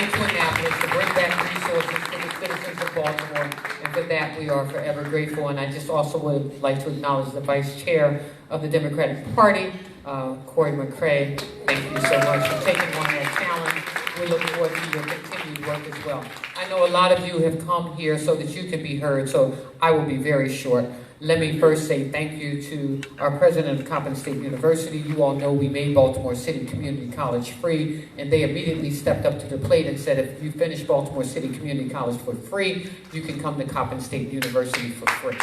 and to Annapolis to bring back resources to the citizens of Baltimore, and for that we are forever grateful. And I just also would like to acknowledge the Vice Chair of the Democratic Party, Cory McCray. Thank you so much for taking on that challenge. We look forward to your continued work as well. I know a lot of you have come here so that you can be heard, so I will be very short. Let me first say thank you to our president of Coppin State University. You all know we made Baltimore City Community College free, and they immediately stepped up to the plate and said, if you finish Baltimore City Community College for free, you can come to Coppin State University for free.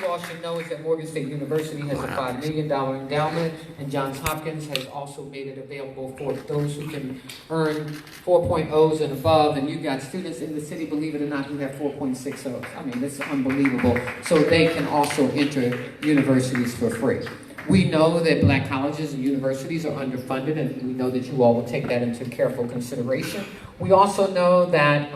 You all should know is that Morgan State University has a $5 million endowment, and Johns Hopkins has also made it available for those who can earn 4.0s and above, and you've got students in the city, believe it or not, who have 4.60s. I mean, this is unbelievable. So they can also enter universities for free. We know that black colleges and universities are underfunded, and we know that you all will take that into careful consideration. We also know that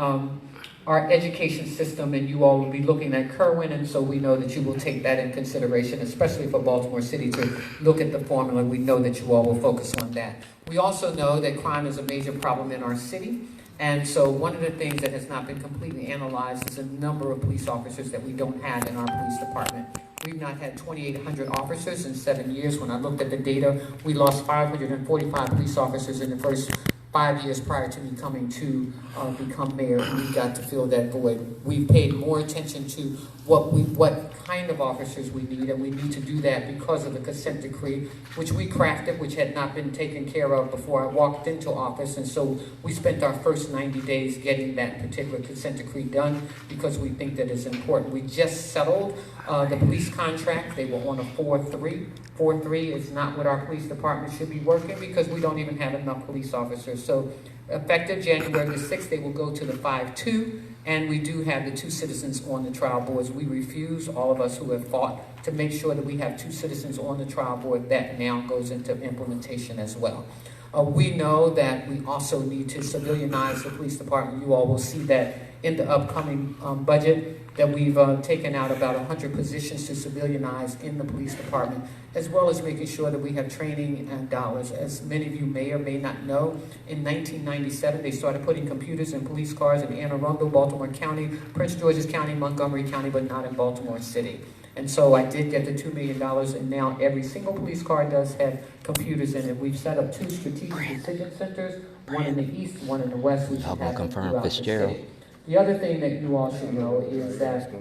our education system, and you all will be looking at Kerwin, and so we know that you will take that in consideration, especially for Baltimore City, to look at the formula. We know that you all will focus on that. We also know that crime is a major problem in our city, and so one of the things that has not been completely analyzed is the number of police officers that we don't have in our police department. We've not had 2,800 officers in 7 years. When I looked at the data, we lost 545 police officers in the first 5 years prior to me coming to become mayor, and we got to fill that void. We've paid more attention to what kind of officers we need, and we need to do that because of the consent decree, which we crafted, which had not been taken care of before I walked into office, and so we spent our first 90 days getting that particular consent decree done because we think that it's important. We just settled the police contract. They were on a 4-3. 4-3 is not what our police department should be working because we don't even have enough police officers. So effective January the 6th, they will go to the 5-2, and we do have the 2 citizens on the trial boards. We refuse, all of us who have fought, to make sure that we have 2 citizens on the trial board. That now goes into implementation as well. We know that we also need to civilianize the police department. You all will see that in the upcoming budget, that we've taken out about 100 positions to civilianize in the police department, as well as making sure that we have training and dollars. As many of you may or may not know, in 1997, they started putting computers in police cars in Anne Arundel, Baltimore County, Prince George's County, Montgomery County, but not in Baltimore City. And so I did get the $2 million, and now every single police car does have computers in it. We've set up 2 strategic decision centers, one in the east, one in the west, which have throughout the city. The other thing that you all should know is that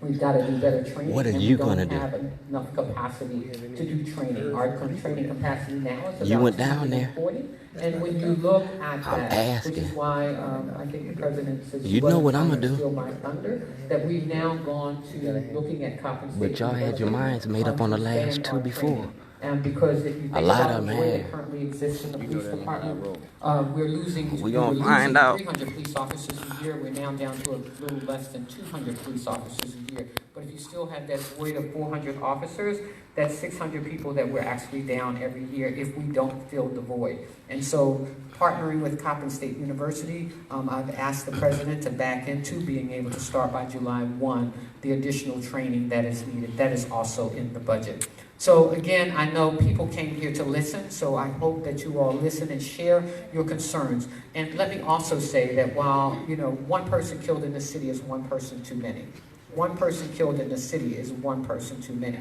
we've got to do better training. What are you going to do? We don't have enough capacity to do training. Our training capacity now is about you went down there. 40. And when you look at that, which is why I think the president says, you know what I'm going to do. Steal my thunder, that we've now gone to looking at compensation. But y'all had your minds made up on the last 2 before. And because if you think a lot about of the them way that currently exists in the police department, we're losing, we gonna find out. 300 police officers a year. We're now down to a little less than 200 police officers a year. But if you still have that void of 400 officers, that's 600 people that we're actually down every year if we don't fill the void. And so partnering with Coppin State University, I've asked the president to back into being able to start by July 1, the additional training that is needed. That is also in the budget. So again, I know people came here to listen, so I hope that you all listen and share your concerns. And let me also say that while, one person killed in the city is one person too many. One person killed in the city is one person too many.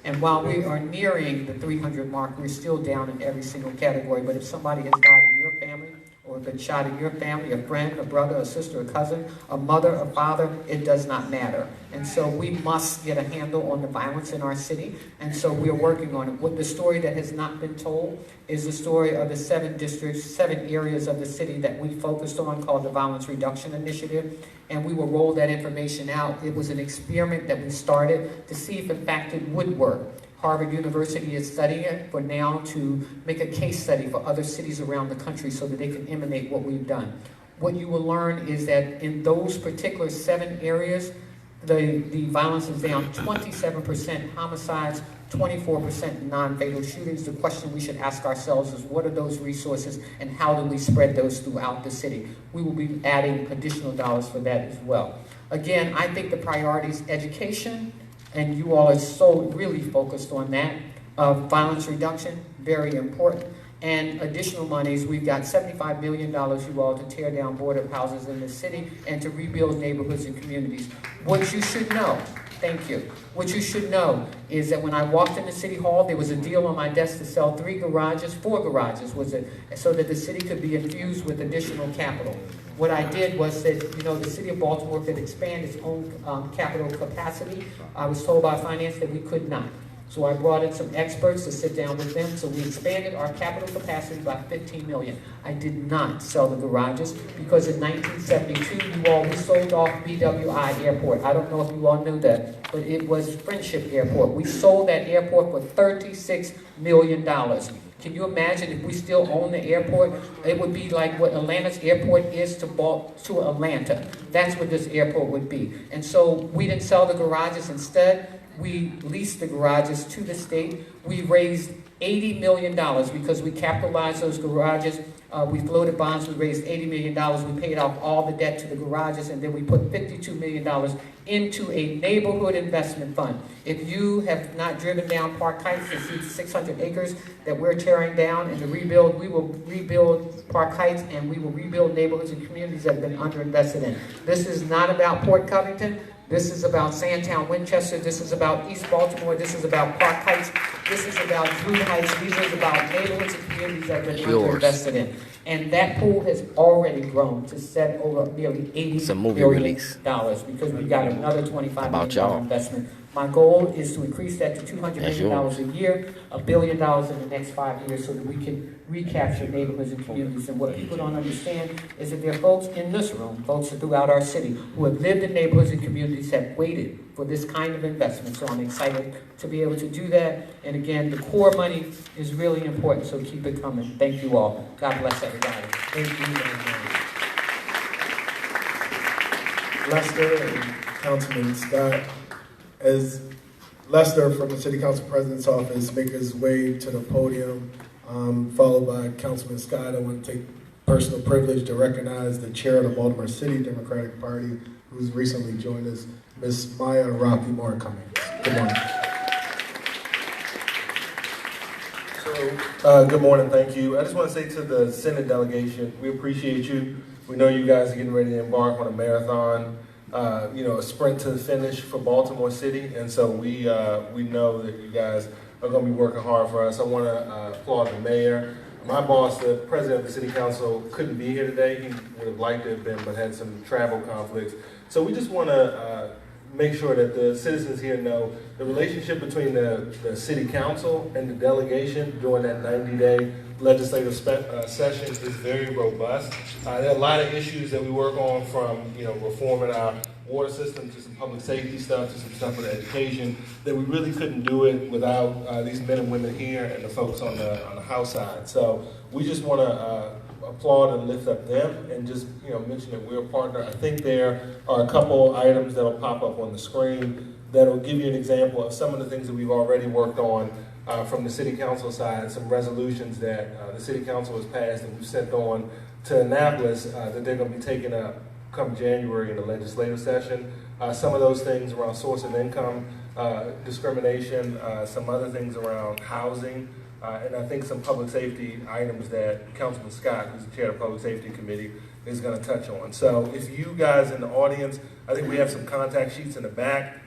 And while we are nearing the 300 mark, we're still down in every single category. But if somebody has died in your family, or been shot in your family, a friend, a brother, a sister, a cousin, a mother, a father, it does not matter. And so we must get a handle on the violence in our city. And so we're working on it. What the story that has not been told is the story of the 7 districts, 7 areas of the city that we focused on called the Violence Reduction Initiative. And we will roll that information out. It was an experiment that we started to see if in fact it would work. Harvard University is studying it for now to make a case study for other cities around the country so that they can imitate what we've done. What you will learn is that in those particular 7 areas, the violence is down 27% homicides, 24% non-fatal shootings. The question we should ask ourselves is what are those resources and how do we spread those throughout the city? We will be adding additional dollars for that as well. Again, I think the priority is education, and you all are so really focused on that. Violence reduction, very important. And additional monies, we've got $75 million, you all, to tear down boarded houses in the city and to rebuild neighborhoods and communities. What you should know, thank you. What you should know is that when I walked into City Hall, there was a deal on my desk to sell 4 garages, so that the city could be infused with additional capital. What I did was that, the city of Baltimore could expand its own capital capacity. I was told by finance that we could not. So I brought in some experts to sit down with them. So we expanded our capital capacity by $15 million. I did not sell the garages because in 1972, we sold off BWI Airport. I don't know if you all knew that, but it was Friendship Airport. We sold that airport for $36 million. Can you imagine if we still own the airport? It would be like what Atlanta's airport is to Atlanta. That's what this airport would be. And so we didn't sell the garages. Instead, we leased the garages to the state. We raised $80 million because we capitalized those garages. We floated bonds. We raised $80 million. We paid off all the debt to the garages, and then we put $52 million into a neighborhood investment fund. If you have not driven down Park Heights to see the 600 acres that we're tearing down and to rebuild, we will rebuild Park Heights and we will rebuild neighborhoods and communities that have been underinvested in. This is not about Port Covington. This is about Sandtown, Winchester. This is about East Baltimore. This is about Park Heights. This is about Drew Heights. These are about neighborhoods and communities that have been underinvested in. And that pool has already grown to set over nearly $80 billion because we got another $25 million investment. My goal is to increase that to $200 million a year, $1 billion in the next 5 years so that we can recapture neighborhoods and communities. And what people don't understand is that there are folks in this room, folks throughout our city, who have lived in neighborhoods and communities that waited for this kind of investment. So I'm excited to be able to do that. And again, the core money is really important, so keep it coming. Thank you all. God bless everybody. Thank you. Lester and Councilman Scott. As Lester from the City Council President's Office make his way to the podium, followed by Councilman Scott, I want to take personal privilege to recognize the chair of the Baltimore City Democratic Party, who's recently joined us, Ms. Maya Rocky Moore Cummings. Good morning. Good morning, thank you. I just want to say to the Senate delegation, we appreciate you. We know you guys are getting ready to embark on a marathon. A sprint to the finish for Baltimore City, and so we know that you guys are going to be working hard for us. I want to applaud the mayor. My boss, the president of the city council, couldn't be here today. He would have liked to have been, but had some travel conflicts. So we just want to make sure that the citizens here know the relationship between the city council and the delegation during that 90-day legislative session is very robust. There are a lot of issues that we work on, from reforming our water system to some public safety stuff to some stuff with education, that we really couldn't do it without these men and women here and the folks on the House side. So we just want to applaud and lift up them and just mention that we're a partner. I think there are a couple items that'll pop up on the screen that'll give you an example of some of the things that we've already worked on from the city council side, some resolutions that the city council has passed and we've sent on to Annapolis that they're going to be taking up come January in the legislative session. Some of those things around source of income, discrimination, some other things around housing, and I think some public safety items that Councilman Scott, who's the chair of the Public Safety Committee, is going to touch on. So if you guys in the audience, I think we have some contact sheets in the back.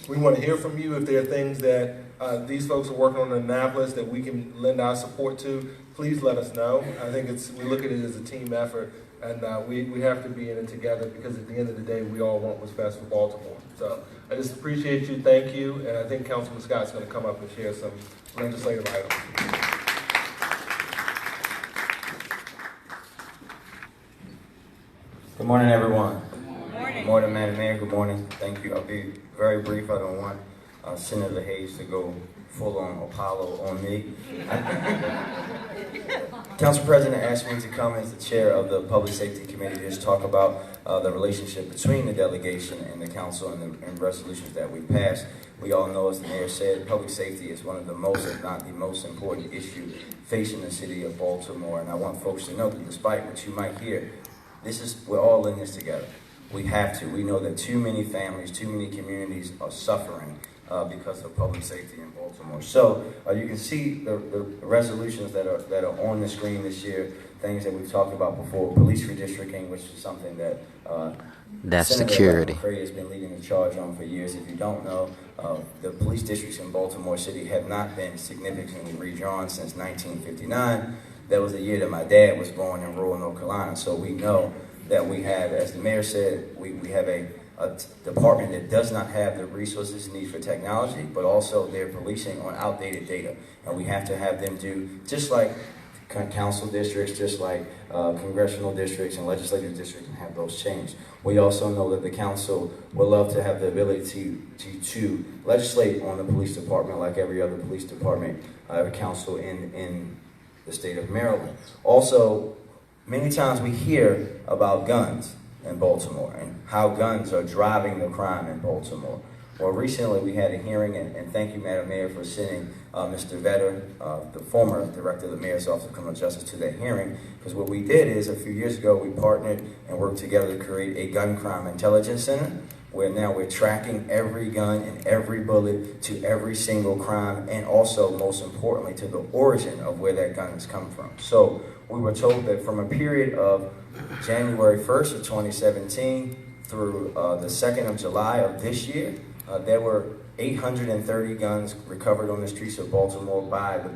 We want to hear from you if there are things that these folks are working on in Annapolis that we can lend our support to. Please let us know. I think we look at it as a team effort, and we have to be in it together, because at the end of the day, we all want what's best for Baltimore. So I just appreciate you. Thank you. And I think Councilman Scott's going to come up and share some legislative items. Good morning, everyone. Good morning, Madam Mayor. Good morning. Thank you. I'll be very brief. I don't want Senator Hayes to go full-on Apollo on me. Council President asked me to come as the chair of the Public Safety Committee to just talk about the relationship between the delegation and the council and resolutions that we passed. We all know, as the mayor said, public safety is one of the most, if not the most important issue facing the city of Baltimore. And I want folks to know that despite what you might hear, we're all in this together. We have to. We know that too many families, too many communities are suffering because of public safety in Baltimore. So you can see the resolutions that are on the screen this year, things that we've talked about before, police redistricting, which is something that That's Senator security. McCray has been leading the charge on for years. If you don't know, the police districts in Baltimore City have not been significantly redrawn since 1959. That was the year that my dad was born in rural North Carolina. So we know that we have, as the mayor said, we have a department that does not have the resources needed for technology, but also they're policing on outdated data. And we have to have them do, just like council districts, just like congressional districts and legislative districts, and have those changed. We also know that the council would love to have the ability to legislate on the police department like every other police department, every council in the state of Maryland. Also, many times we hear about guns in Baltimore and how guns are driving the crime in Baltimore. Well, recently we had a hearing, and thank you, Madam Mayor, for sending Mr. Vedder, the former director of the Mayor's Office of Criminal Justice, to that hearing, because what we did is, a few years ago, we partnered and worked together to create a gun crime intelligence center, where now we're tracking every gun and every bullet to every single crime, and also, most importantly, to the origin of where that gun has come from. So we were told that from a period of January 1st of 2017 through the 2nd of July of this year, there were 830 guns recovered on the streets of Baltimore by the